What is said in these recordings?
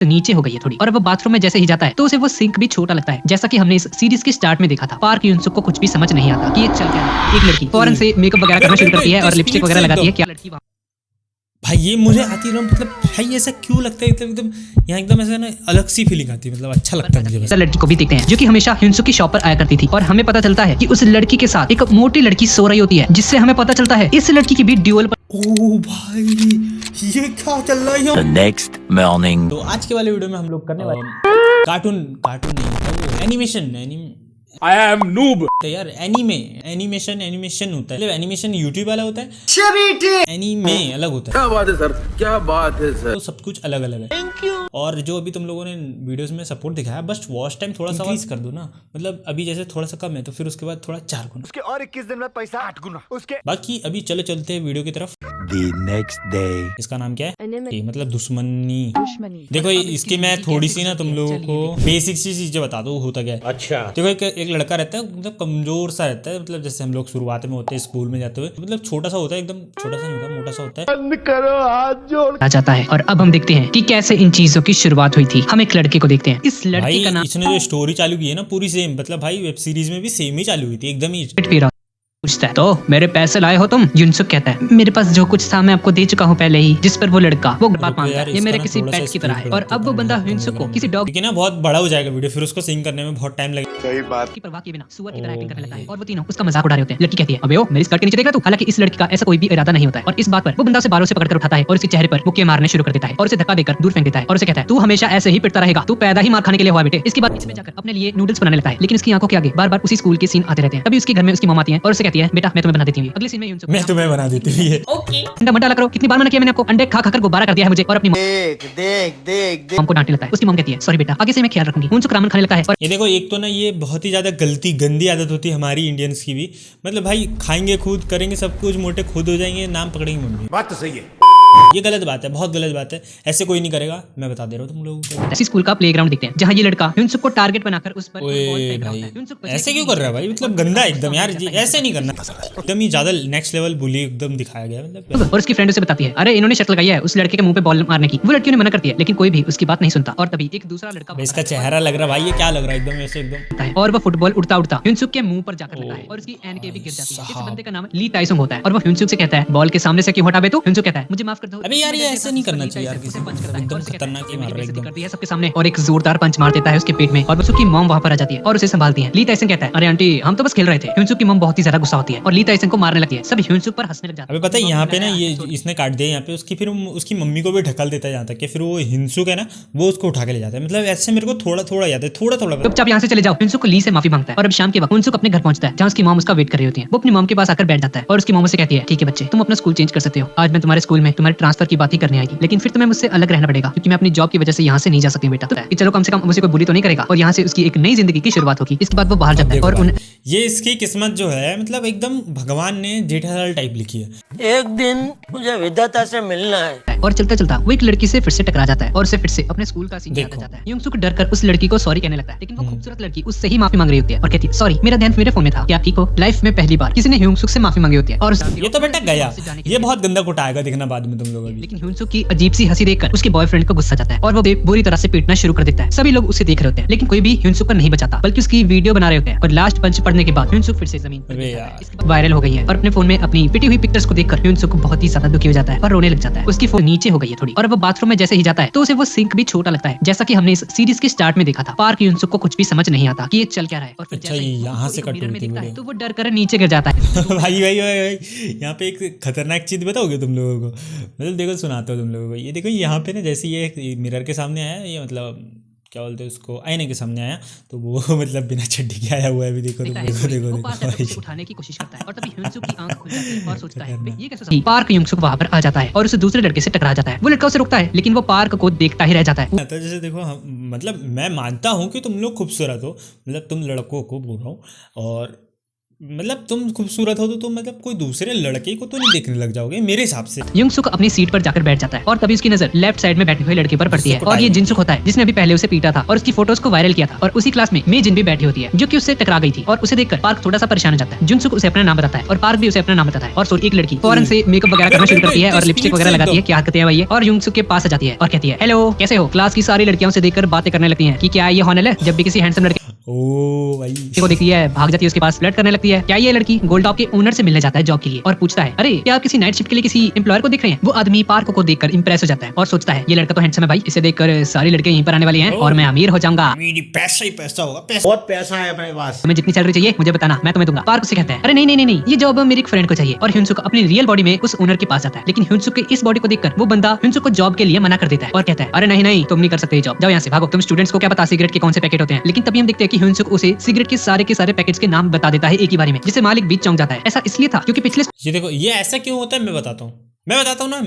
नीचे हो गई है थोड़ी, और वो बाथरूम में जैसे ही जाता है तो उसे वो सिंक भी छोटा लगता है, जैसा कि हमने इस सीरीज के स्टार्ट में देखा था। पार्क यून-सुक को कुछ भी समझ नहीं आता कि ये चल क्या रहा है। एक लड़की फौरन से मेकअप वगैरह करना शुरू करती है और लिपस्टिक वगैरह लगाती है। क्या लड़की भाई ये मुझे आती है मतलब भाई ऐसा क्यों लगता है एकदम यहाँ एकदम ऐसा ना अलग सी फीलिंग आती है, मतलब अच्छा लगता है मुझे। लड़की को भी देखते हैं जो कि हमेशा ह्यून-सुक की शॉप पर आया करती थी, और हमें पता चलता है कि उस लड़की के साथ एक मोटी लड़की सो रही होती है, जिससे हमें पता चलता है इस लड़की की भी ड्यूअल पर। ओह भाई ये क्या चल रहा है। The next morning. तो आज के वाले वीडियो में हम लोग करने वाले कार्टून नहीं एनिमेशन I am noob यार एनिमेशन होता है, एनिमेशन यूट्यूब वाला होता है, एनीमे अलग होता है। क्या बात है सर, क्या बात है सर। तो सब कुछ अलग अलग है। Thank you. और जो अभी तुम लोगों ने वीडियोस में सपोर्ट दिखाया, बस वॉच टाइम थोड़ा सा इंक्रीज कर दो ना, मतलब अभी जैसे थोड़ा सा कम है तो फिर उसके बाद थोड़ा 4 गुना, उसके और 21 दिन में पैसा 8 गुना उसके। बाकी अभी चलते हैं वीडियो की तरफ। The next day. इसका नाम क्या है? ये मतलब दुश्मनी। देखो इसकी मैं थोड़ी सी ना तुम लोगों को बेसिक सी चीजें बता दूं होता क्या है। अच्छा देखो एक लड़का रहता है, मतलब कमजोर सा रहता है, मतलब जैसे हम लोग शुरुआत में होते हैं स्कूल में जाते हुए, मतलब छोटा सा होता है, एकदम छोटा सा नहीं होता, मोटा सा होता है। बंद करो हाथ जोड़ आ जाता है। और अब हम देखते हैं कि कैसे इन चीजों की शुरुआत हुई थी। हम एक लड़के को देखते हैं। इस लड़के का नाम, इसने जो स्टोरी चालू की है ना पूरी सेम, मतलब भाई वेब सीरीज में भी सेम ही चालू हुई थी एकदम ही। पूछता है तो मेरे पैसे लाए हो तुम? यून-सुक कहता है मेरे पास जो कुछ था मैं आपको दे चुका हूँ पहले ही। जिस पर वो लड़का वो बात मानता है, ये मेरे किसी पेट की तरह है। और अब वो बंदा यून-सुक को किसी डॉग ना बहुत बड़ा हो जाएगा वीडियो, फिर उसको सिंग करने में बहुत टाइम लगेगा। सही बात। की परवाह किए बिना सुअर की तरह एक्टिंग करने लगता है, और वो तीनों उसका मजाक उड़ा रहे होते हैं। लड़की कहती है अबे ओ मेरी स्कर्ट के नीचे देख रहा तू? हालांकि इस लड़की का ऐसा कोई भी इरादा नहीं होता है, और इस बात पर वो बंदा उसे बालों से पकड़कर उठाता है और उसके चेहरे पर मुक्के मारने शुरू कर देता है और उसे धक्का देकर दूर फेंक देता है और उसे कहता है तू हमेशा ऐसे ही पिटता रहेगा, तू पैदा ही मार खाने के लिए हुआ बेटे। इसके बाद इसमें जाकर अपने लिए नूडल्स बनाने लगता है, लेकिन उसकी आंखों के आगे बार-बार उसी स्कूल के सीन आते रहते हैं। तभी उसके घर में उसकी मम्मा आती है और उसे कहती है बेटा मैं तुम्हें बना देती हूं। अगले सीन में यून-सुक मैं तुम्हें बना देती हूँ। ओके अंडा मत डाला करो, कितनी बार मना किया मैंने आपको? अंडे खा खाकर गुब्बारा कर दिया है मुझे। और अपनी देख मॉम को डांटने लगता है। उसकी मॉम कहती है सॉरी बेटा आगे से मैं ख्याल रखूंगी। यून-सुक रामेन खाने लगता है। और ये देखो एक तो ना ये बहुत ही ज्यादा गंदी आदत होती है हमारी इंडियंस की भी, मतलब भाई खाएंगे खुद, करेंगे सब कुछ, मोटे खुद हो जाएंगे, नाम पकड़ेंगे मम्मी। बात तो सही है। ये गलत बात है, बहुत गलत बात है, ऐसे कोई नहीं करेगा, मैं बता दे रहा हूँ तुम लोगों को। ऐसी स्कूल का प्लेग्राउंड देखते हैं जहाँ ये लड़का यून-सुक को टारगेट बनाकर उस पर ओए बॉल फेंक रहा भाई होता है। यून-सुक ऐसे क्यों कर रहा है भाई, मतलब गंदा एकदम यार, ऐसे नहीं करना, एकदम ही ज्यादा नेक्स्ट लेवल बुली एकदम दिखाया गया मतलब। और उसकी फ्रेंड उसे बताती है अरे इन्होंने शर्त लगाई है उस लड़के के मुंह पे बॉल मारने की। वो लड़की उन्हें मना करती है लेकिन कोई भी उसकी बात नहीं सुनता। और तभी एक दूसरा लड़का इसका चेहरा लग रहा है भाई, ये क्या लग रहा है एकदम ऐसे एकदम, और वो फुटबॉल उड़ता उड़ता ह्यून-सुक के मुंह पर जाकर लगता है और उसकी एनके भी गिर जाती है। इस बंदे का नाम ली ताइसुंग होता है और वो ह्यून-सुक से कहता है बॉल के सामने से क्यों हटाबे तू? ह्यून-सुक कहता है मुझे माफ कर दो। अबे यार ये ऐसे नहीं करना चाहिए यार, किसी को एकदम खतरनाक ही मार रहा है एकदम। करती है सबके सामने और एक जोरदार पंच मार देता है उसके पेट में, और उसकी की मॉम वहां पर आ जाती है और उसे संभालती है। ली ताइसुंग कहता है अरे आंटी हम तो बस खेल रहे थे। ह्यून-सुक की मॉम बहुत ही ज्यादा गुस्सा होती है और ली ताइसुंग को मारने लगती है। सब ह्यून-सुक पर हंसने लग जाते हैं। अबे पता है यहाँ पे ना ये इसने काट दिया यहाँ पे, उसकी फिर उसकी मम्मी को भी ढकल देता है यहाँ तक कि फिर वो हिंसुक है ना वो उसको उठा के ले जाता है, मतलब ऐसे मेरे को थोड़ा याद है, थोड़ा चुपचाप यहाँ से चले जाओ। ह्यून-सुक को ली से माफी मांगता है और अब शाम के वक्त ह्यून-सुक अपने घर पहुंचता है जहाँ उसकी मॉम उसका वेट कर रही होती है। वो अपनी मॉम के पास आकर बैठ जाता है और उसकी मॉम से कहती है ठीक है बच्चे तुम अपना स्कूल चेंज कर सकते हो, आज मैं तुम्हारे स्कूल में तुम्हारे ट्रांसफर की बात ही करने आई थी, लेकिन फिर तुम्हें मुझसे अलग रहना पड़ेगा क्योंकि मैं अपनी जॉब की वजह से यहाँ से नहीं जा सकती बेटा। तो चलो कम से कम मुझे कोई बुली तो नहीं करेगा और यहाँ से उसकी एक नई जिंदगी की शुरुआत होगी। इसके बाद वो बाहर जाता है और उन ये इसकी किस्मत जो है मतलब एकदम भगवान ने जेठालाल टाइप लिखी है। एक दिन मुझे विधाता से मिलना है। और चलता चलता वो एक लड़की से फिर से टकरा जाता है और उसे फिर से अपने स्कूल का सीन याद आ जाता है। यून-सुक डर कर उस लड़की को सॉरी कहने लगता है, लेकिन वो खूबसूरत लड़की उससे ही माफी मांग रही होती है और कहती है सॉरी मेरा ध्यान मेरे फोन में था। क्या ठीक हो? लाइफ में पहली बार किसी ने ह्यून-सुक से माफी मांगी होती है। और ये तो बेटा गया, ये बहुत गंदा कुटाएगा देखना बाद में तुम लोग अभी। लेकिन ह्यून-सुक की अजीब सी हंसी देखकर उसके बॉयफ्रेंड को गुस्सा जाता है और वो बुरी तरह से पीटना शुरू कर देता है। सभी लोग उसे देख रहे होते हैं लेकिन कोई भी ह्यून-सुक को नहीं बचाता बल्कि उसकी वीडियो बना रहे होते हैं। और लास्ट पंच पड़ने के बाद ह्यून-सुक फिर से जमीन पर गिर जाता है। इसके बाद वायरल हो गई है और अपने फोन में अपनी पिटी हुई पिक्चर्स को देखकर ह्यून-सुक बहुत ही ज्यादा दुखी हो जाता है और रोने लग जाता है। उसकी फोन नीचे हो गई है थोड़ी, और वो बाथरूम में जैसे ही जाता है तो उसे वो सिंक भी छोटा लगता है, जैसा कि हमने इस सीरीज के स्टार्ट में देखा था। पार्क यून-सुक को कुछ भी समझ नहीं आता कि ये चल क्या रहा है और फिर अच्छा, जैसे ही यहाँ से वो कट मिरर में होती दिखता है वीडियो। तो वो डर कर नीचे गिर जाता है। भाई यहाँ पे एक खतरनाक चीज बताओगे तुम लोगों को, मतलब देखो सुनाता हूँ तुम लोगों को। ये देखो यहाँ पे ना जैसे ये मिरर के सामने आया, ये मतलब क्या बोलते हैं उसको, आईने के सामने आया तो वो मतलब बिना चड्डी के आया हुआ है अभी। देखो देखो उठाने की कोशिश करता है और तभी ह्यून-सुक की आंख खुल जाती है और सोचता है ये कैसे संभव? पार्क यून-सुक वहां पर आ जाता है और उसे दूसरे लड़के से टकरा जाता है। वो लड़का उसे रोकता है लेकिन वो पार्क को देखता ही रह जाता है। तो जैसे देखो मतलब मैं मानता हूँ कि तुम लोग खूबसूरत हो, मतलब तुम लड़कों को बोल रहा हूँ, और मतलब तुम खूबसूरत हो तो तुम मतलब कोई दूसरे लड़के को तो नहीं देखने लग जाओगे मेरे हिसाब से। युंगसुक अपनी सीट पर जाकर बैठ जाता है और तभी उसकी नजर लेफ्ट साइड में बैठे हुए लड़के पर पड़ती है और ये जिनसुक होता है जिसने अभी पहले उसे पीटा था और उसकी फोटोज को वायरल किया था। और उसी क्लास में मे जिन भी बैठी होती है जो कि उससे टकरा गई थी और उसे देखकर पार्क थोड़ा सा परेशान हो जाता है। जुनसुक उसे अपना नाम बताता है और पार्क भी उसे अपना नाम बताता है और एक लड़की फौरन से मेकअप वगैरह करना शुरू करती है और लिपस्टिक वगैरह लगाती है, क्या हरकतें हैं भाई। और युंगसुक के पास आ जाती है और कहती है हेलो कैसे हो। क्लास की सारी लड़कियां उसे देखकर बातें करने लगती हैं कि क्या ये हॉनल है। जब भी किसी हैंडसम लड़के ओ भाई को देखती है भाग जाती है उसके पास, फ्लर्ट करने लगती है। क्या ये लड़की गोल्ड टॉप के ओनर से मिलने जाता है जॉब के लिए और पूछता है अरे क्या आप किसी नाइट शिफ्ट के लिए किसी एम्प्लॉयर को देख रहे हैं। वो आदमी पार्क को देखकर इंप्रेस हो जाता है और सोचता है ये लड़का तो हैंडसम है भाई, इसे देखकर सारी लड़के यहीं पर आने वाली हैं और मैं अमीर हो जाऊंगा। मेरी पैसा ही पैसा होगा, बहुत पैसा है अपने पास, तुम्हें जितनी सैलरी चाहिए मुझे बताना मैं तुम्हें दूंगा। पार्क उसे कहता है अरे नहीं ये जॉब मेरी फ्रेंड को चाहिए। और ह्यूनसुक अपनी रियल बॉडी में उस ओनर के पास आता है लेकिन ह्यूनसुक के इस बॉडी को देखकर वो बंदा ह्यूनसुक को जॉब के लिए मना कर देता है और कहता है अरे नहीं तुम नहीं कर सकते जॉब, जाओ यहाँ से भागो, तुम स्टूडेंट्स को क्या पता सिगरेट के कौन से पैकेट होते हैं। लेकिन तभी हम देखते हैं कि ह्यूनसुक उसे सिगरेट के सारे पैकेट्स के नाम बता देता है एक ही बारी में, जिससे मालिक बीच चौंक जाता है। ऐसा इसलिए था क्योंकि पिछले ये देखो ये ऐसा क्यों होता है मैं बताता हूँ ना,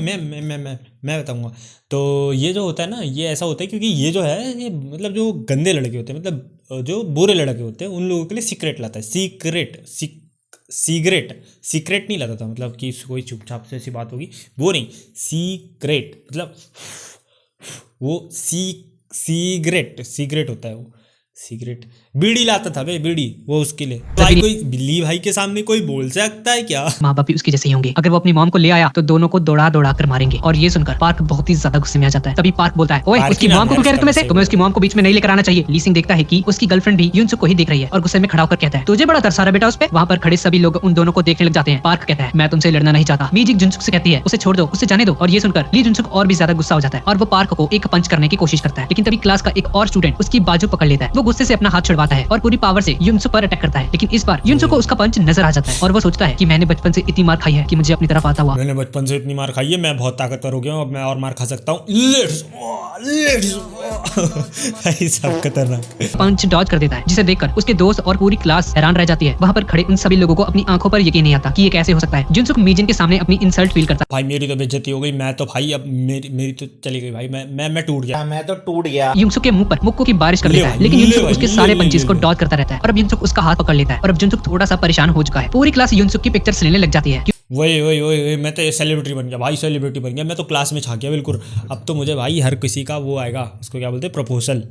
मैं बताऊंगा। तो ये जो होता है ना ये ऐसा होता है क्योंकि ये जो है ये मतलब जो गंदे लड़के होते हैं मतलब जो बुरे लड़के होते हैं उन लोगों के लिए सीक्रेट लाता है। सीक्रेट नहीं लाता था मतलब कि कोई चुपचाप से ऐसी बात होगी वो नहीं, सीक्रेट मतलब वो सिगरेट होता है, वो सिगरेट बीड़ी लाता था भाई, बीड़ी वो उसके लिए। भाई कोई बिल्ली भाई के सामने कोई बोल सकता है क्या? माँ बाप भी उसके जैसे ही होंगे। अगर वो अपनी मॉम को ले आया तो दोनों को दौड़ा कर मारेंगे। और ये सुनकर पार्क बहुत ही ज्यादा गुस्से में आ जाता है। तभी पार्क बोलता है ओए उसकी मॉम को क्यों कह रहे तुम्हें से, तुम्हें उसकी मॉम को बीच में नहीं लेकर आना चाहिए। ली सिंग देखता है कि उसकी गर्लफ्रेंड भी युनसुक को ही देख रही है और गुस्से में खड़ा होकर कहता है तुझे बड़ा तरस आ रहा बेटा उस पे। वहाँ पर खड़े सभी लोग उन दोनों को देखने लग जाते हैं। पार्क कहता है मैं तुमसे लड़ना नहीं चाहता। मीजिक जुनसुक से कहती है उसे छोड़ दो, उसे जाने दो। और ये सुनकर ली जुनसुक और भी ज्यादा गुस्सा हो जाता है और वो पार्क को एक पंच करने की कोशिश करता है। लेकिन तभी क्लास का एक और स्टूडेंट उसकी बाजू पकड़ लेता है। वो गुस्से से अपना हाथ छुड़वाता है और पूरी पावर से युनसुक पर अटैक करता है। लेकिन इस बार युनसुक को उसका पंच नजर आ जाता है और वो सोचता है कि मैंने बचपन से इतनी मार खाई है कि मुझे अपनी तरफ आता हुआ, मैंने बचपन से इतनी मार खाई है, मैं बहुत ताकतवर हो गया हूँ, अब मैं और मार खा सकता हूँ। सब खतरनाक पंच डॉज कर देता है, जिसे देखकर उसके दोस्त और पूरी क्लास हैरान रह जाती है। वहाँ पर खड़े उन सभी लोगों को अपनी आंखों पर यकीन नहीं आता कि ये कैसे हो सकता है। जुनसुक मीजिन के सामने अपनी इंसल्ट फील करता है। भाई मेरी तो बेइज्जती हो गई, मैं तो भाई अब मेरी तो चली गई भाई, मैं टूट गया, मैं तो टूट गया। युनसुक के मुंह पर मुक्कों की बारिश कर देता है लेकिन युनसुक उसके सारे पंचेस को डॉज करता रहता है और अब युनसुक उसका हाथ पकड़ लेता है और अब जुनसुक थोड़ा सा परेशान हो चुका है। पूरी क्लास युनसुक की पिक्चर्स लेने लग जाती है। वही मैं तो सेलिब्रिटी बन गया भाई, सेलिब्रिटी बन गया मैं तो, क्लास में छा गया बिल्कुल। अब तो मुझे भाई हर किसी का वो आएगा, उसको क्या बोलते हैं प्रपोजल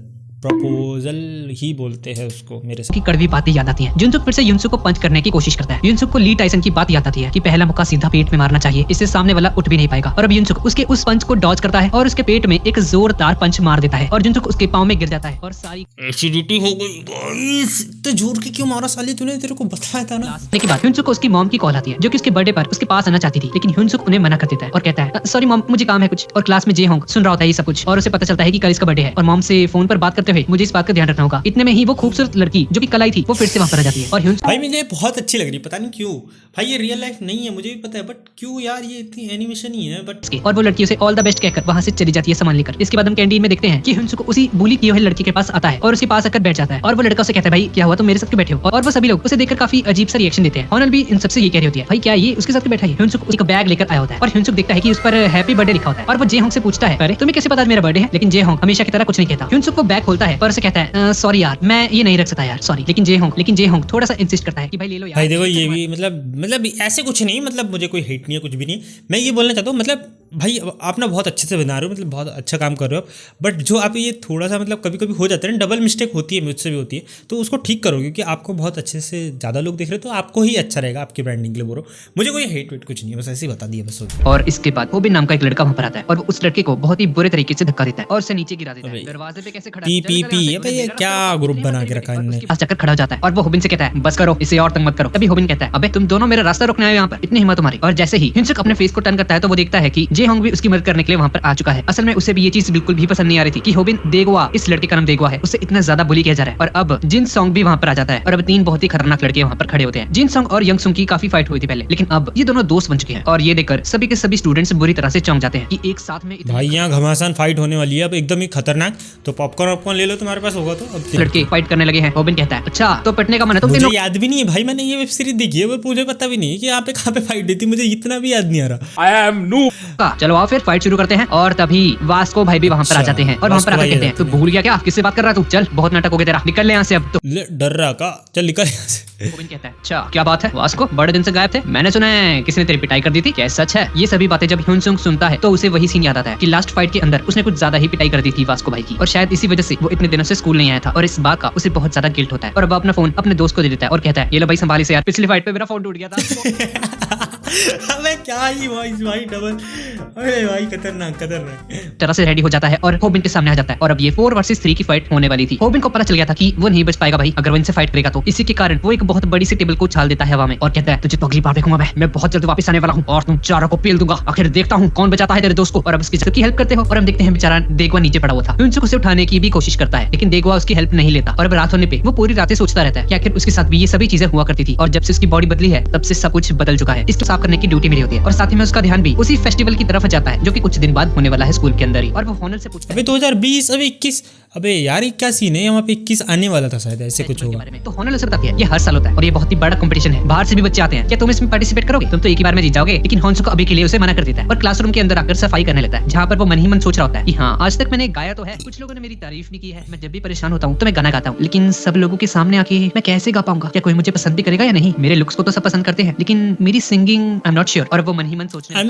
ही बोलते हैं उसको मेरे से। की कड़वी बातें याद आती हैं। जुनसुक फिर से युनसुक को पंच करने की कोशिश करता है। युनसुक को ली टाइसन की बात याद आती है कि पहला मुक्का सीधा पेट में मारना चाहिए, इससे सामने वाला उठ भी नहीं पाएगा। और अब युनसुक उसके उस पंच को डॉज करता है और उसके पेट में एक जोरदार पंच मार देता है और जुनसुक उसके पांव में गिर जाता है और सारी एसिडिटी हो गई। तो जोर के क्यों मारा साली तूने, तेरे को बताया था ना। लेकिन बाद युनसुक को उसकी मॉम की कॉल आती है जो कि उसके बर्थडे पर उसके पास आना चाहती थी, लेकिन युनसुक उन्हें मना कर देता है और कहता है सॉरी मॉम मुझे काम है कुछ। और क्लास में जे होंग सुन रहा होता है ये सब कुछ और उसे पता चलता है कि कल इसका बर्थडे है और मॉम से फोन पर बात करते हुए मुझे इस बात का ध्यान रखना होगा। इतने में ही वो खूबसूरत लड़की जो कि कल आई थी वो फिर से वहाँ पर आ जाती है और भाई मुझे बहुत अच्छी लग रही है, पता नहीं क्यों भाई, ये रियल लाइफ नहीं है मुझे भी पता है, बट क्यों यार ये इतनी एनिमेशन ही है बट। और वो लड़की उसे ऑल द बेस्ट कहकर वहाँ से चली जाती है सामान लेकर। इसके बाद हम कैंटीन में देखते हैं कि युनसुक उसी बुली किए हुए लड़की के पास आता है और उसके पास आकर बैठ जाता है और वो लड़का उसे कहता है भाई क्या हुआ तुम मेरे साथ क्यों बैठे हो। और वो सभी लोग उसे देखकर काफी अजीब सा रिएक्शन देते हैं। हॉनल भी इन सबसे ये कह रही होती है भाई क्या ये उसके साथ बैठा है। युनसुक उसका बैग लेकर आया होता है और युनसुक देखता है कि उस पर हैप्पी बर्थडे लिखा होता है और वो जे होंग से पूछता है अरे तुम्हें कैसे पता मेरा बर्थडे है। लेकिन जे होंग हमेशा की तरह कुछ नहीं कहता। युनसुक को बैग खोलता है पर उसे कहता है सॉरी यार मैं ये नहीं रख सकता यार सॉरी। लेकिन जे होंग थोड़ा सा इंसिस्ट करता है कि भाई ले लो यार। भाई देखो ये भी मतलब ऐसे कुछ नहीं, मतलब मुझे कोई हेट नहीं है कुछ भी नहीं, मैं ये बोलना चाहता हूँ मतलब भाई आप ना बहुत अच्छे से बना रहे हो, मतलब बहुत अच्छा काम कर रहे हो, बट जो आप ये थोड़ा सा मतलब कभी कभी हो जाता है ना, डबल मिस्टेक होती है, मुझसे भी होती है, तो उसको ठीक करो क्योंकि आपको बहुत अच्छे से ज़्यादा लोग देख रहे हो तो आपको ही अच्छा रहेगा, आपकी ब्रांडिंग के लिए बोलो। मुझे कोई हेट वेट कुछ नहीं है, बस ऐसे ही बता दिया बस। और इसके बाद वो भी नाम का एक लड़का वहाँ पर आता है और वो उस लड़के को बहुत ही बुरे तरीके से धक्का देता है और उसे नीचे गिरा देता है। दरवाजे पे कैसे खड़ा पी क्या ग्रुप बना के रखा इन्होंने। चक्कर खड़ा हो जाता है और वो होबिन से कहता है बस करो इसे और तंग मत करो। तभी होबिन कहता है अबे तुम दोनों मेरा रास्ता रोकने आए यहाँ पर, इतनी हिम्मत तुम्हारी। और जैसे ही युनसुक अपने फेस को टर्न करता है तो वो देखता है कि जे होंग भी उसकी मदद करने के लिए वहाँ पर आ चुका है। असल में उसे भी ये चीज बिल्कुल भी पसंद नहीं आ रही थी कि होबिन देगवा, इस लड़के का नाम देगवा है, उससे इतना ज्यादा बुली किया जा रहा है। और अब जिन सॉन्ग भी वहाँ पर आ जाता है और अब तीन बहुत ही खतरनाक लड़के वहाँ पर खड़े होते हैं। जिन सॉन्ग और यंग सॉन्ग की काफी फाइट हुई थी पहले, लेकिन अब ये दोनों दोस्त बन चुके हैं और ये देखकर सभी के सभी स्टूडेंट्स बुरी तरह से चौंक जाते हैं कि एक साथ में भाई यहाँ घमासान फाइट होने वाली है अब एकदम ही खतरनाक। तो पॉपकॉर्न ले लो तुम्हारे पास होगा तो। अब लड़के फाइट करने लगे हैं। होबिन कहता है अच्छा तो पटने का मन है तुम मुझे याद भी नहीं है भाई, मैंने ये वेब सीरीज देखी है, मुझे पता भी नहीं है कि यहाँ पे कहाँ पे फाइट हुई थी, मुझे इतना भी याद नहीं आ रहा। I am noob. चलो आओ फिर फाइट शुरू करते हैं। और तभी वास्को भाई भी वहाँ पर आ जाते हैं और वहाँ पर आकर कहते हैं तू भूल गया क्या किससे बात कर रहा है तू, चल बहुत नाटक हो गया तेरा, निकल ले यहाँ से अब। तो डर रहा का, चल निकल यहाँ से। होबिन कहता है, अच्छा क्या बात है वास्को, बड़े दिन से गायब थे, मैंने सुना है किसी ने तेरी पिटाई कर दी थी, क्या सच है? ये सभी बातें जब ह्यूनसुंग सुनता है तो उसे वही सीन याद आता है कि लास्ट फाइट के अंदर उसने कुछ ज्यादा ही पिटाई कर दी थी वास्को भाई की, और शायद इसी वजह से वो इतने दिनों से स्कूल नहीं आया था, और इस बात का उसे बहुत ज्यादा गिल्ट होता है, और अब अपना फोन अपने दोस्त को दे देता है और कहता है, ये लो भाई संभाली से यार, पिछली फाइट पे मेरा फोन टूट गया था। अबे क्या ही भाई डबल, अरे भाई खतरनाक। तरह से रेडी हो जाता है और होबिन के सामने आ जाता है, और अब ये 4 वर्सेस 3 की फाइट होने वाली थी। होबिन को पता चल गया था कि वो नहीं बच पाएगा भाई अगर वो इनसे फाइट करेगा तो, इसी के कारण वो एक बहुत बड़ी सी टेबल को उछाल देता है हवा में और कहता है, तुझे तो अगली बार देखूंगा मैं बहुत जल्द वापस आने वाला हूँ और तुम चारों को पेल दूंगा, आखिर देखता हूँ कौन बचाता है तेरे दोस्त को। और अब उसकी सबकी हेल्प करते हो, और हम देखते हैं बेचारा देगवा नीचे पड़ा हुआ था। ह्यूनसुक उसे उठाने की भी कोशिश करता है लेकिन देगवा उसकी हेल्प नहीं लेता, और अब रात होने पे वो पूरी रातें सोचता रहता है कि आखिर उसके साथ भी ये सभी चीजें हुआ करती थी, और जब से उसकी बॉडी बदली है तब से सब कुछ बदल चुका है। इसको साफ करने की ड्यूटी मिली होती है, और साथ ही में उसका ध्यान भी उसी फेस्टिवल की तरफ जाता है जो कि कुछ दिन बाद होने वाला है स्कूल के अंदर ही, और वो होनल से पूछता है, अबे 2020 अबे 21, अबे यार ये क्या सीन है, यहाँ पे 21 आने वाला था शायद, ऐसे कुछ होगा। तो होनल उसे बताती है ये हर साल होता है और ये बहुत ही बड़ा कंपटीशन है, बाहर से भी बच्चे आते हैं, क्या तुम इसमें पार्टिसिपेट करोगे? तुम तो एक ही बार में जीत जाओगे। लेकिन होन्सुक अभी के लिए उसे मना कर देता है और क्लासरूम के अंदर आकर सफाई करने लगता है, जहाँ पर वो मन ही मन सोच रहा होता है कि हाँ आज तक मैंने गाया तो है, कुछ लोगों ने मेरी तारीफ भी की है, मैं जब भी परेशान होता हूँ तो मैं गाना गाता हूँ, लेकिन सब लोगों के सामने आके मैं कैसे गा पाऊंगा? क्या कोई मुझे पसंद भी करेगा या नहीं? मेरे लुक्स को तो सब पसंद करते हैं लेकिन मेरी singing I am not sure. और वो मन ही मन सोचने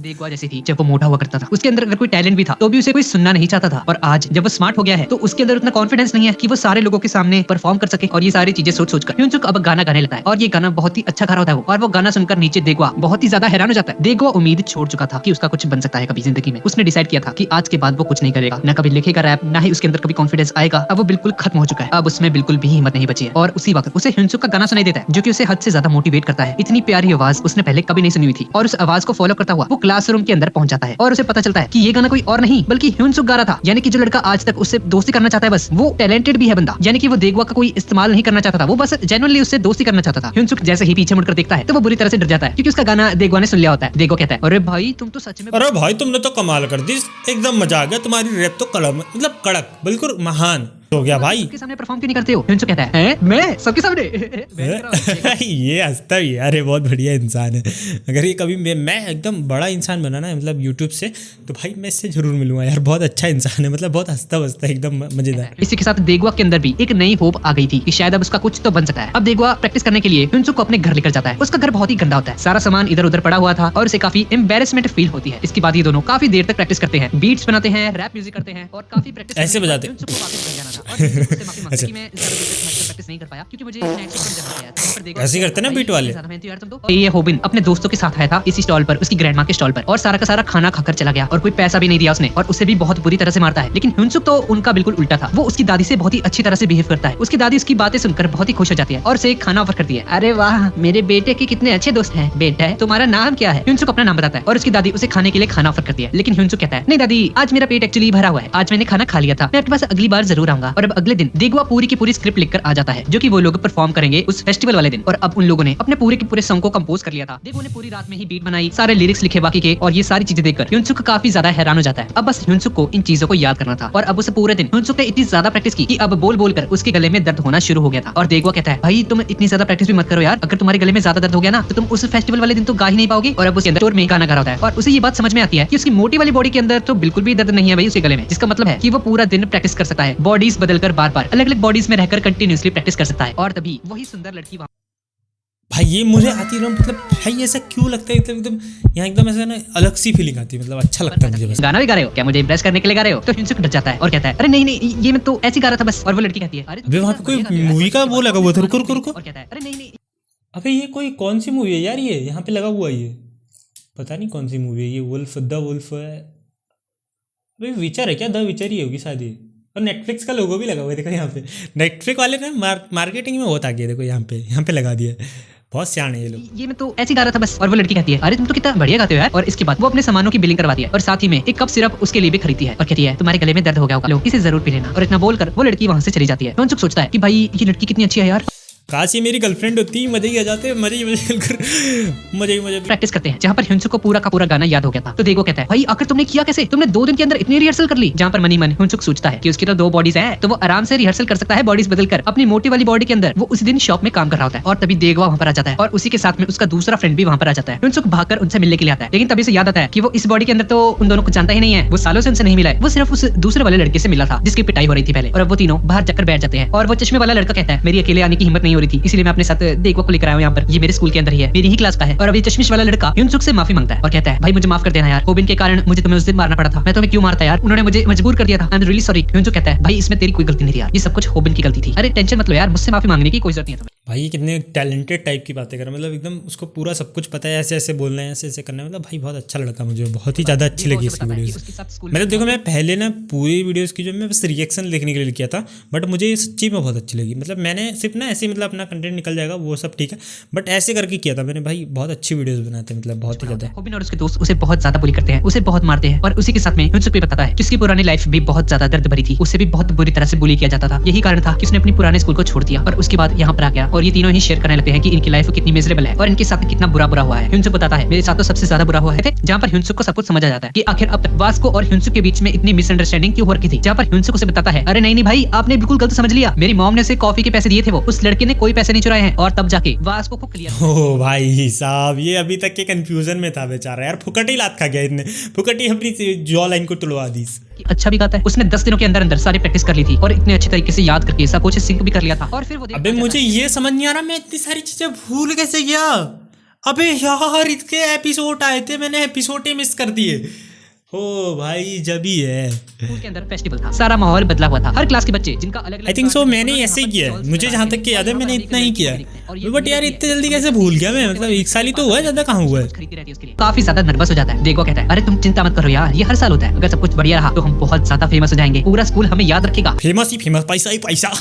देखवा जैसी थी जब वो मोटा हुआ करता था, उसके अंदर अगर कोई टैलेंट भी था तो भी उसे कोई सुनना नहीं चाहता था, और आज जब वो स्मार्ट हो गया है तो उसके अंदर उतना कॉन्फिडेंस नहीं है कि वो सारे लोगों के सामने परफॉर्म कर सके, और ये सारी चीजें सोच सोचकर ह्यूनसुक अब गाना गाने लगता है, और ये गाना बहुत ही अच्छा गा रहा होता है, और वो गाना सुनकर नीचे देगवा बहुत ही ज्यादा हैरान हो जाता है। देगवा उम्मीद छोड़ चुका था कि उसका कुछ बन सकता है कभी जिंदगी में, उसने डिसाइड किया था कि आज के बाद वो कुछ नहीं करेगा, न कभी लिखेगा रैप, ना ही उसके अंदर कभी कॉन्फिडेंस आएगा, अब वो बिल्कुल खत्म हो चुका है, अब उसमें बिल्कुल भी हिम्मत नहीं बची है। और उसी वक्त उसे ह्यूनसुक का गाना सुनाई देता है जो कि उसे हद से ज्यादा मोटिवेट करता है। इतनी प्यारी आवाज उसने पहले कभी नहीं सुनी हुई थी, और उस आवाज को फॉलो करता हुआ वो क्लासरूम के अंदर पहुंच जाता है, और उसे पता चलता है कि ये गाना कोई और नहीं बल्कि ह्यूनसुक गा रहा था, यानी कि जो लड़का आज तक उससे दोस्ती करना चाहता है बस वो टैलेंटेड भी है बंदा, यानी कि वो देगवा का कोई इस्तेमाल नहीं करना चाहता था, वो बस जेन्युइनली उससे दोस्ती करना चाहता था। ह्यूनसुक जैसे ही पीछे मुड़कर देखता है तो वो बुरी तरह से डर जाता है क्योंकि उसका गाना देगवा ने सुन लिया होता है। देगवा कहता है, अरे भाई तुम तो सच में, अरे भाई तुमने तो कमाल कर दी, एकदम मजा आ गया, तुम्हारी रैप तो कड़क मतलब कड़क बिल्कुल महान हो गया भाई। सबके सामने परफॉर्म क्यों नहीं करते हो? ह्यूनसुक कहता है, मैं सबके सामने ये हंसता भी यार, ये बहुत बढ़िया इंसान है। अगर ये कभी मैं एकदम बड़ा इंसान बना ना मतलब यूट्यूब से, तो भाई मैं इससे जरूर मिलूंगा यार, बहुत अच्छा इंसान है, मतलब बहुत हंसता बसता है, एकदम मजेदार। इसी के साथ देगवा के अंदर भी एक नई होप आ गई थी कि शायद अब उसका कुछ तो बन सकता है। अब देगवा प्रैक्टिस करने के लिए ह्यूनसुक को अपने घर लेकर जाता है। उसका घर बहुत ही गंदा होता है, सारा सामान इधर उधर पड़ा हुआ था और उसे काफी एम्बैरेसमेंट फील होती है। इसके बाद ये दोनों काफी देर तक प्रैक्टिस करते हैं, बीट्स बनाते हैं, रैप म्यूजिक करते हैं और काफी प्रैक्टिस ऐसे बजाते हैं। अच्छा प्रैक्टिस नहीं कर पाया क्योंकि मुझे नाइट शिफ्ट में जाना था। ऐसे करते ना बीट वाले। ये होबिन अपने दोस्तों के साथ आया था इसी स्टॉल पर, उसकी ग्रैंडमा के स्टॉल पर, और सारा का सारा खाना खाकर चला गया और कोई पैसा भी नहीं दिया उसने, और उसे भी बहुत बुरी तरह से मारता है। लेकिन ह्यूनसुक तो उनका बिल्कुल उल्टा था, वो उसकी दादी से बहुत ही अच्छी तरह से बिहेव करता है। उसकी दादी उसकी बातें सुनकर बहुत ही खुश हो जाती है और उसे खाना ऑफर करती है। अरे वाह मेरे बेटे के कितने अच्छे दोस्त हैं, बेटा तुम्हारा नाम क्या है? ह्यूनसुक अपना नाम बताता है और उसकी दादी उसे खाने के लिए खाना ऑफर करती है। लेकिन ह्यूनसुक कहता है, नहीं दादी आज मेरा पेट एक्चुअली भरा हुआ है, आज मैंने खाना खा लिया था, मैं आपके पास अगली बार जरूर आऊंगा। और अब अगले दिन देगवा पूरी की पूरी स्क्रिप्ट लिखकर आ जाता है जो कि वो लोग परफॉर्म करेंगे उस फेस्टिवल वाले दिन, और अब उन लोगों ने अपने पूरे के पूरे सॉन्ग को कंपोज कर लिया था। देगवा ने पूरी रात में ही बीट बनाई, सारे लिरिक्स लिखे बाकी के, और ये सारी चीजें देखकर ह्यूनसुक काफी ज्यादा हैरान हो जाता है। अब बस ह्यूनसुक को इन चीजों को याद करना था, और अब उसे पूरे दिन ह्यूनसुक ने इतनी ज्यादा प्रैक्टिस की कि अब बोल बोल कर उसके गले में दर्द होना शुरू हो गया था। और देगवा कहता है, भाई तुम इतनी ज्यादा प्रैक्टिस भी मत करो यार, अगर तुम्हारे गले में ज्यादा दर्द हो गया ना तो तुम उस फेस्टिवल वाले दिन तो गा ही नहीं पाओगे। और अब उसके अंदर में गाना गा रहा होता है और उसे ये बात समझ में आती है कि उसकी मोटी वाली बॉडी के अंदर तो बिल्कुल भी दर्द नहीं है भाई उसके गले में, जिसका मतलब है कि वो पूरा दिन प्रैक्टिस कर सकता है, बॉडीज बदलकर बार बार अलग अलग बॉडीज में रहकर कंटिन्यूअसली प्रैक्टिस कर सकता है। और तभी वही सुंदर लड़की भाई ये मुझे आती है मतलब भाई ऐसा क्यों लगता है, मतलब एकदम यहाँ एकदम ऐसा ना अलग सी फीलिंग आती है, मतलब अच्छा लगता है मुझे। बस गाना भी गा रहे हो क्या, मुझे इंप्रेस करने के लिए गा रहे हो? तो ह्यूनसुक डर जाता है और कहता है, अरे नहीं नहीं ये मैं तो ऐसे गा रहा था बस। और वो लड़की कहती है, अरे वहाँ पे कोई मूवी का वो लगा हुआ था, रुको रुको रुको। और कहता है, अरे नहीं नहीं अबे ये कोई कौन सी मूवी है यार, ये यहाँ पे लगा हुआ है, ये पता नहीं कौन सी मूवी है, ये वुल्फ द वुल्फ है, अबे विचर है क्या, द विचर ही होगी शायद ये। और नेटफ्लिक्स का लोगो भी लगा हुआ है देखो यहाँ पे, नेटफ्लिक्स वाले ने मार्केटिंग में बहुत आगे देखो यहाँ पे लगा दिया, बहुत सियाने ये लोग। ये मैं तो ऐसे गा रहा था बस। और वो लड़की कहती है, अरे तुम तो कितना बढ़िया गाते हो यार। और इसके बाद वो अपने सामानों की बिलिंग करवाती है और साथ ही में एक कप सिरप उसके लिए भी खरीदती है और कहती है, तुम्हारे गले में दर्द हो गया होगा, लो इसे जरूर पी लेना। और इतना बोलकर वो लड़की वहाँ से चली जाती है। ह्यूनसुक सोचता है कि भाई ये लड़की कितनी अच्छी है यार, काश ये मेरी गर्लफ्रेंड होती, मजे ही आ जाते, मजे प्रैक्टिस करते हैं जहाँ पर ह्यूनसुक को पूरा का पूरा गाना याद हो गया था। तो देगवा कहता है, भाई आखिर तुमने किया कैसे, तुमने 2 दिन के अंदर इतनी रिहर्सल कर ली। जहाँ पर मनी मन ह्यूनसुक सोचता है कि उसकी तो 2 बॉडीज है, तो वो आराम से रिहर्सल कर सकता है बॉडीज बदलकर अपनी मोटी वाली बॉडी के अंदर। वो उसी दिन शॉप में काम कर रहा होता है और तभी देगवा वहाँ पर आ जाता है और उसी के साथ में उसका दूसरा फ्रेंड भी वहाँ पर आ जाता है। ह्यूनसुक भागकर उनसे मिलने के लिए आता है, लेकिन तभी से याद आता है कि वो इस बॉडी के अंदर तो उन दोनों को जानता ही नहीं है, वो सालों से उनसे नहीं मिला है, वो सिर्फ उस दूसरे वाले लड़के से मिला था जिसकी पिटाई हो रही थी पहले। और अब वो तीनों बाहर जाकर बैठ जाते हैं और वो चश्मे वाला लड़का कहता है, मेरी अकेले आने की हिम्मत नहीं हो रही थी, इसलिए मैं अपने साथ देखो को लेकर आया हूँ यहाँ पर। ये मेरे स्कूल के अंदर ही है, मेरी ही क्लास का है। और अभी चश्मिश वाला लड़का ह्यूनसुक से माफी मांगता है और कहता है भाई मुझे माफ कर देना यार, होबिन के कारण मुझे तुम्हें उस दिन मारना पड़ा था। मैं तुम्हें क्यों मारता यार, उन्होंने मुझे मजबूर कर दिया था। I am really sorry. Hyunsuk कहता है भाई इसमें तेरी कोई गलती नहीं थी यार, ये सब कुछ होबिन की गलती थी। अरे टेंशन मत लो यार, मुझसे माफी मांगने की कोई जरूरत नहीं है तुम्हें। भाई कितने टैलेंटेड टाइप की बातें कर रहा है, मतलब एकदम उसको पूरा सब कुछ पता है, ऐसे ऐसे बोलना है, ऐसे ऐसे करना है। मतलब भाई बहुत अच्छा लड़का, मुझे बहुत ही ज़्यादा अच्छी लगी इसकी वीडियोस। मतलब देखो मैं पहले ना पूरी वीडियोस की जो मैं बस रिएक्शन देखने के लिए किया था, बट मुझे ये सच्ची में बहुत अच्छी लगी। मतलब मैंने सिर्फ ना ऐसे मतलब अपना कंटेंट निकल जाएगा वो सब ठीक है, बट ऐसे करके किया था मैंने। भाई बहुत अच्छी वीडियोस बनाते हैं, मतलब बहुत ही ज़्यादा। होबिन और उसके दोस्त उसे बहुत ज्यादा बुली करते हैं, उसे बहुत मारते हैं और उसी के साथ में ह्यूनसुक भी बताता है कि उसकी पुरानी लाइफ भी बहुत ज्यादा दर्द भरी थी, उसे भी बहुत बुरी तरह से बुली किया जाता था। यही कारण था कि उसने अपनी पुराने स्कूल को छोड़ दिया और उसके बाद यहाँ पर आ गया। और ये तीनों ही शेयर करने लगते हैं कि इनकी लाइफ कितनी मिजरेबल है और इनके साथ कितना बुरा हुआ है। ह्यूनसुक बताता है मेरे साथ तो सबसे ज्यादा बुरा हुआ है, जहाँ पर ह्यूनसुक को सब कुछ समझ आ जाता है कि आखिर अब तक वास्को और ह्यूनसुक के बीच में इतनी मिसअंडरस्टैंडिंग क्यों हो रखी थी। जहाँ पर ह्यूनसुक उसे बताता है अरे नहीं भाई आपने बिल्कुल गलत समझ लिया, मेरी मॉम ने उसे कॉफी के पैसे दिए थे, वो उस लड़के ने कोई पैसे नहीं चुराए हैं। और तब जाके वास्को को क्लियर। ओ भाई साहब ये अभी तक के कंफ्यूजन में था बेचारा यार, फुकट ही लात खा गया इतने, फुकट ही अपनी जॉ लाइन को तुड़वा दी। अच्छा भी गाता है, उसने 10 दिनों के अंदर अंदर सारी प्रैक्टिस कर ली थी और इतने अच्छे तरीके से याद करके सब कुछ सिंक भी कर लिया था। और फिर वो अबे मुझे ये समझ नहीं आ रहा मैं इतनी सारी चीजें भूल कैसे गया। अबे यार इसके एपिसोड आए थे, मैंने एपिसोड ही मिस कर दिए। ओ भाई जब ही है स्कूल के अंदर फेस्टिवल था, सारा माहौल बदला हुआ था। हर क्लास के बच्चे जिनका अलग अलग आई थिंक सो मैंने ऐसे ही किया है, मुझे जहाँ तक कि याद है मैंने इतना ही किया है। बट यार इतने जल्दी कैसे भूल गया मैं, मतलब एक साल ही तो हुआ है, ज्यादा कहाँ हुआ है। खरीदी रहती है उसके लिए। काफी ज्यादा नर्वस हो जाता है। देखो कहता है अरे तुम चिंता मत करो यार, ये हर साल होता है, अगर सब कुछ बढ़िया रहा तो हम बहुत ज्यादा फेमस हो जाएंगे, पूरा स्कूल हमें याद रखेगा। फेमस ही फेमस, पैसा ही पैसा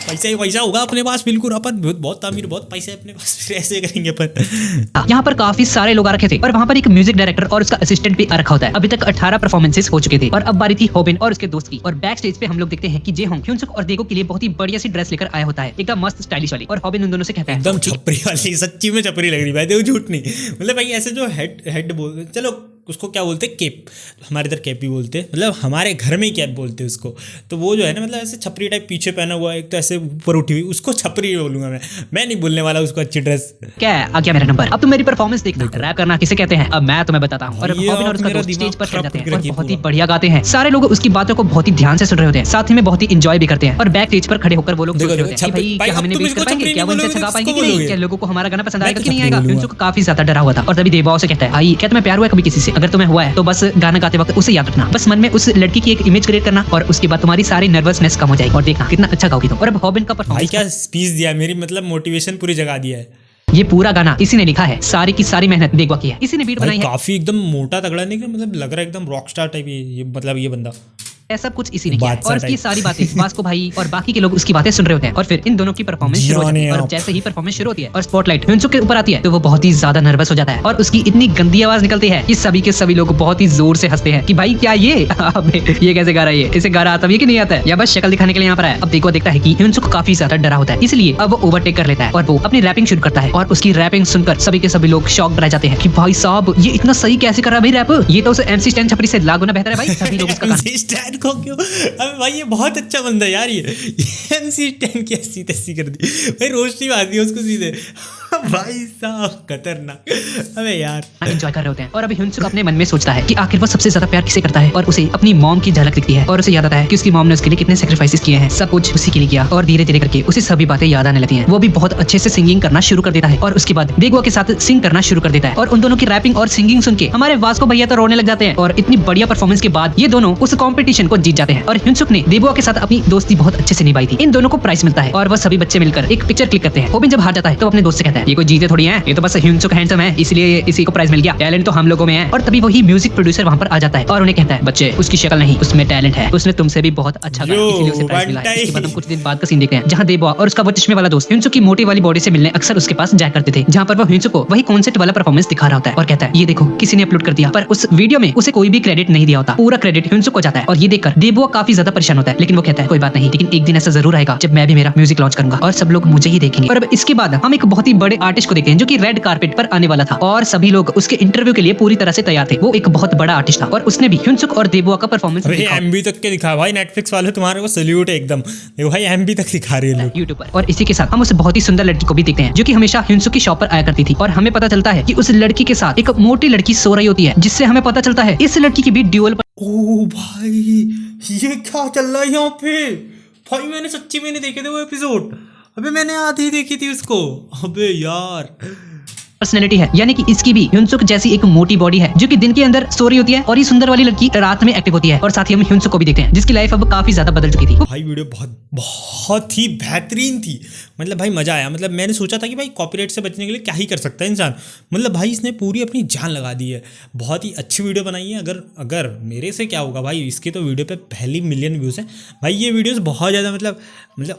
पैसा ही पैसा होगा अपने पास, बिल्कुल अपन बहुत अमीर, बहुत पैसा है अपने पास, फिर ऐसे करेंगे अपन। यहाँ पर काफी सारे लोग आ रखे थे और वहाँ पर एक म्यूजिक डायरेक्टर और उसका असिस्टेंट भी आ रखा होता है। अभी तक 18 परफॉर्मेंसेस हो चुके थे और अब बारी थी होबिन और उसके दोस्त की। और बैक स्टेज पे हम लोग देखते हैं कि जे होंग ह्यूनसुक और देखो के लिए बहुत ही बढ़िया सी ड्रेस लेकर आया होता है, एकदम मस्त स्टाइलिश वाली। और होबिन उन दोनों से कहता है एकदम छपरी वाली, सच्ची में छपरी लग रही भाई, देखो झूठ नहीं। मतलब भाई ऐसे जो हेड बोल, चलो उसको क्या बोलते हैं, केप, हमारे इधर केप भी बोलते हैं, मतलब हमारे घर में ही कैप बोलते हैं उसको। तो वो जो है ना मतलब ऐसे छपरी टाइप पीछे पहना हुआ, एक तो ऐसे ऊपर उठी हुई, उसको छपरी बोलूंगा मैं नहीं बोलने वाला उसको अच्छी ड्रेस। क्या है आ गया मेरा नंबर, अब तुम मेरी परफॉर्मेंस देखना। रैप करना किसे कहते हैं अब मैं तुम्हें बताता हूँ। और होबिन और उसका दोस्त स्टेज पर चढ़ जाते हैं और बहुत ही बढ़िया गाते हैं। सारे लोग उसकी बातों को बहुत ही ध्यान से सुन रहे होते हैं, साथ ही में बहुत ही एंजॉय भी करते हैं। और बैक स्टेज पर खड़े होकर वो लोग सोच रहे होते हैं कि भाई क्या हम इन्हें बेच कर पाएंगे, क्या वो इनसे अच्छा गा पाएंगे कि नहीं, क्या लोगों को हमारा गाना पसंद आएगा कि नहीं आएगा। ह्यूनसुक काफी ज्यादा डरा हुआ था और तभी देवा उसे कहता है भाई क्या तुम्हें प्यार हुआ कभी किसी से, अगर तुम्हें हुआ है तो बस गाना गाते वक्त उसे याद रखना, बस मन में उस लड़की की एक इमेज क्रिएट करना और उसके बाद तुम्हारी सारी नर्वसनेस कम हो जाएगी और देखना कितना अच्छा गाओगी तुम। और अब होबिन का भाई क्या स्पीच दिया, मेरी मतलब मोटिवेशन पूरी जगा दिया है। ये पूरा गाना इसी ने लिखा है, सारी की सारी मेहनत देखवा की है, इसी ने बीट बनाई है। काफी एकदम मोटा तगड़ा नहीं, मतलब लग रहा है एकदम रॉकस्टार टाइप ये मतलब ये बंदा सब कुछ इसी ने किया है। और उसकी सारी बातें वास्को भाई और बाकी के लोग उसकी बातें सुन रहे होते हैं। और फिर इन दोनों की परफॉर्मेंस शुरू होती है और जैसे ही परफॉर्मेंस शुरू होती है और स्पॉटलाइट ह्यूनसुक के ऊपर आती है तो वो बहुत ही ज्यादा नर्वस हो जाता है और उसकी इतनी गंदी आवाज निकलती है कि सभी के सभी लोग बहुत ही जोर से हंसते हैं कि भाई क्या ये ये कैसे गा रहा है, इसे गा रहा आता भी कि नहीं आता है या बस शक्ल दिखाने के लिए यहाँ पर आया। अब देखो देखता है कि ह्यूनसुक काफी ज्यादा डरा होता है, इसलिए अब वो ओवरटेक कर लेता है और वो अपनी रैपिंग शुरू करता है। और उसकी रैपिंग सुनकर सभी के सभी लोग शॉक रह जाते हैं कि भाई साहब ये इतना सही कैसे कर रहा है भाई रैप, ये तो उसे MC स्टैन छपरी से लाख गुना बेहतर है भाई। सभी लोग इसका MC स्टैन को क्यों, अबे भाई ये बहुत अच्छा बंदा है यार, ये MC स्टैन की ऐसी तैसी कर दी भाई, रोशनी मारती है उसको सीधे भाई साहब खतरनाक। अबे यार एंजॉय कर रहे होते हैं और अभी ह्यूनसुक अपने मन में सोचता है कि आखिर वो सबसे ज्यादा प्यार किसे करता है और उसे अपनी मॉम की झलक दिखती है और उसे याद आता है कि उसकी मॉम ने उसके लिए कितने सैक्रिफाइसेस किए हैं, सब कुछ उसी के लिए किया। और धीरे धीरे करके उसे सभी बातें याद आने लगती हैं। वो भी बहुत अच्छे से सिंगिंग करना शुरू कर देता है और उसके बाद देगवा के साथ सिंग करना शुरू कर देता है। और उन दोनों की रैपिंग और सिंगिंग सुन के हमारे वास्को भैया तो रोने लग जाते हैं। और इतनी बढ़िया परफॉर्मेंस के बाद ये दोनों उस कॉम्पिटिशन को जीत जाते हैं और ह्यूनसुक ने देगवा के साथ अपनी दोस्ती बहुत अच्छे से निभाई थी। इन दोनों को प्राइज मिलता है और वह सभी बच्चे मिलकर एक पिक्चर क्लिक करते हैं। होबिन जब हार जाता है तो अपने दोस्त से कहता है ये कोई जीते थोड़ी है, ये तो बस ह्यूनसुक हैंडसम है इसलिए इसी को प्राइज मिल गया, टैलेंट तो हम लोगों में है। और तभी वही म्यूजिक प्रोड्यूसर वहां पर आ जाता है और उन्हें कहता है बच्चे उसकी शक्ल नहीं उसमें टैलेंट है, उसने तुमसे भी बहुत अच्छा गाया इसलिए उसे प्राइज मिला है। इसके बाद हम कुछ दिन बाद का सीन देखते हैं जहां देबवा और उसका वो चश्मे वाला दोस्त ह्यूनसुक की मोटी वाली बॉडी से मिलने अक्सर उसके पास जाया करते थे, जहां पर वो ह्यूनसुक को वही कॉन्सेप्ट वाला परफॉर्मेंस दिखा रहा होता है और कहता है ये देखो किसी ने अपलोड कर दिया, पर उस वीडियो में उसे कोई भी क्रेडिट नहीं दिया होता, पूरा क्रेडिट ह्यूनसुक को जाता है। और ये देखकर देबवा काफी ज्यादा परेशान होता है, लेकिन वो कहता है कोई बात नहीं, लेकिन एक दिन ऐसा जरूर आएगा जब मैं भी मेरा म्यूजिक लॉन्च करूंगा और सब लोग मुझे ही देखेंगे। और अब इसके बाद हम एक बहुत ही बड़े आर्टिस्ट को देखते हैं जो कि रेड कारपेट पर आने वाला था और सभी लोग उसके इंटरव्यू के लिए पूरी तरह से तैयार थे। वो एक बहुत बड़ा आर्टिस्ट था और उसने भी ह्यूनसुक और देबवा का परफॉर्मेंस MB तक के दिखा भाई, नेटफ्लिक्स वाले तुम्हारे को सैल्यूट है एकदम, देखो भाई MB तक दिखा रहे हैं लोग यूट्यूब पर। और इसी के साथ हम उस बहुत ही सुंदर लड़की को भी देखते हैं जो कि हमेशा ह्यूनसुक की शॉप पर आया करती थी और हमें पता चलता है कि उस लड़की के साथ एक मोटी लड़की सो रही होती है, जिससे हमें पता चलता है इस लड़की की भी ड्यूअल। ओ भाई ये क्या चल रहा है यहाँ पे भाई, मैंने सच्ची में नहीं देखे थे वो एपिसोड। अबे मैंने आधी देखी थी उसको। अबे यार पर्सनैलिटी है, यानी कि इसकी भी ह्यूनसुक जैसी एक मोटी बॉडी है जो कि दिन के अंदर सो रही होती है और ये सुंदर वाली लड़की रात में एक्टिव होती है। और साथ ही हम ह्यूनसुक को भी देखते हैं जिसकी लाइफ अब काफी ज्यादा बदल चुकी थी। भाई वीडियो बहुत ही बेहतरीन थी। मतलब भाई मजा आया। मतलब मैंने सोचा था कि भाई कॉपीराइट से बचने के लिए क्या ही कर सकता है इंसान। मतलब भाई इसने पूरी अपनी जान लगा दी है। बहुत ही अच्छी वीडियो बनाई है। अगर मेरे से क्या होगा भाई, इसके तो वीडियो पे पहली मिलियन व्यूज़ हैं भाई। ये वीडियोस बहुत ज़्यादा मतलब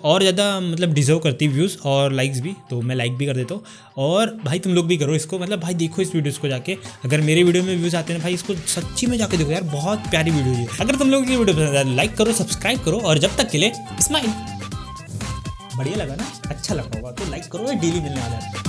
और ज़्यादा मतलब डिजर्व करती व्यूज़ और लाइक्स भी, तो मैं लाइक भी कर देता हूँ। और भाई तुम लोग भी करो इसको। मतलब भाई देखो इस वीडियोस को जाके, अगर मेरे वीडियो में व्यूज़ आते हैं भाई, इसको सच्ची में जाके देखो यार, बहुत प्यारी वीडियो है। अगर तुम लोग ये वीडियो पसंद आए लाइक करो, सब्सक्राइब करो और जब तक के लिए स्माइल। बढ़िया लगा ना? अच्छा लगा होगा तो लाइक करो, डेली मिलने वाला है।